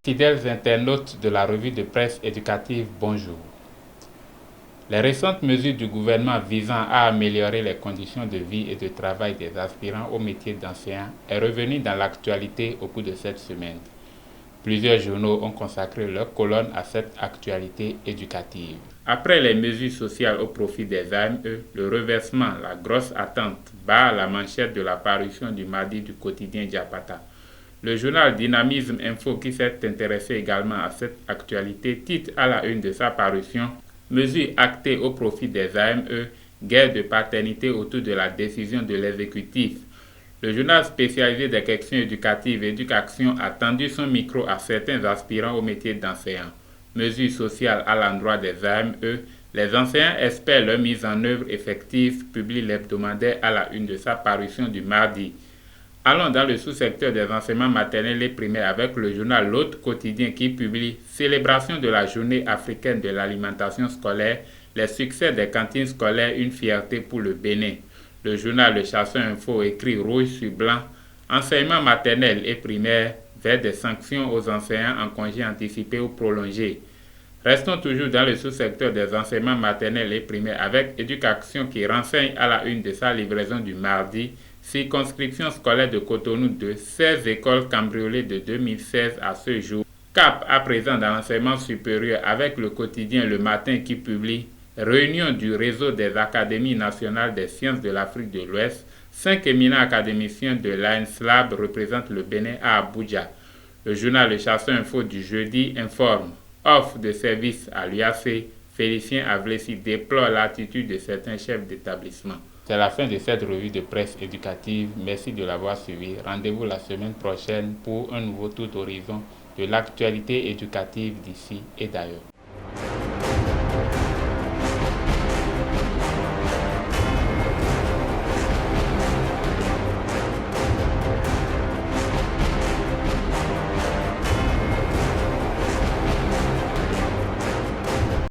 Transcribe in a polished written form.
Fidèles internautes de la revue de presse éducative, bonjour. Les récentes mesures du gouvernement visant à améliorer les conditions de vie et de travail des aspirants au métier d'enseignant est revenu dans l'actualité au cours de cette semaine. Plusieurs journaux ont consacré leur colonne à cette actualité éducative. Après les mesures sociales au profit des AME, le reversement, la grosse attente bat la manchette de la parution du mardi du quotidien Diapata. Le journal Dynamisme Info, qui s'est intéressé également à cette actualité, titre à la une de sa parution « Mesures actées au profit des AME, guerre de paternité autour de la décision de l'exécutif ». Le journal spécialisé des questions éducatives Éducation a tendu son micro à certains aspirants au métier d'enseignant. Mesures sociales à l'endroit des AME, les enseignants espèrent leur mise en œuvre effective, publie l'hebdomadaire à la une de sa parution du mardi. Allons dans le sous-secteur des enseignements maternels et primaires avec le journal L'Autre quotidien qui publie « Célébration de la journée africaine de l'alimentation scolaire, les succès des cantines scolaires, une fierté pour le Bénin ». Le journal Le Chasseur Info écrit rouge sur blanc « Enseignement maternel et primaire vers des sanctions aux enseignants en congé anticipé ou prolongé ». Restons toujours dans le sous-secteur des enseignements maternels et primaires avec Éducation qui renseigne à la une de sa livraison du mardi circonscription scolaire de Cotonou de 16 écoles cambriolées de 2016 à ce jour. Cap à présent dans l'enseignement supérieur avec le quotidien Le Matin qui publie réunion du réseau des académies nationales des sciences de l'Afrique de l'Ouest. 5 éminents académiciens de l'ANSLAB représentent le Bénin à Abuja. Le journal Le Chasseur Info du jeudi informe offre de service à l'UAC. Félicien Avlessi déplore l'attitude de certains chefs d'établissement. C'est la fin de cette revue de presse éducative. Merci de l'avoir suivi. Rendez-vous la semaine prochaine pour un nouveau tour d'horizon de l'actualité éducative d'ici et d'ailleurs.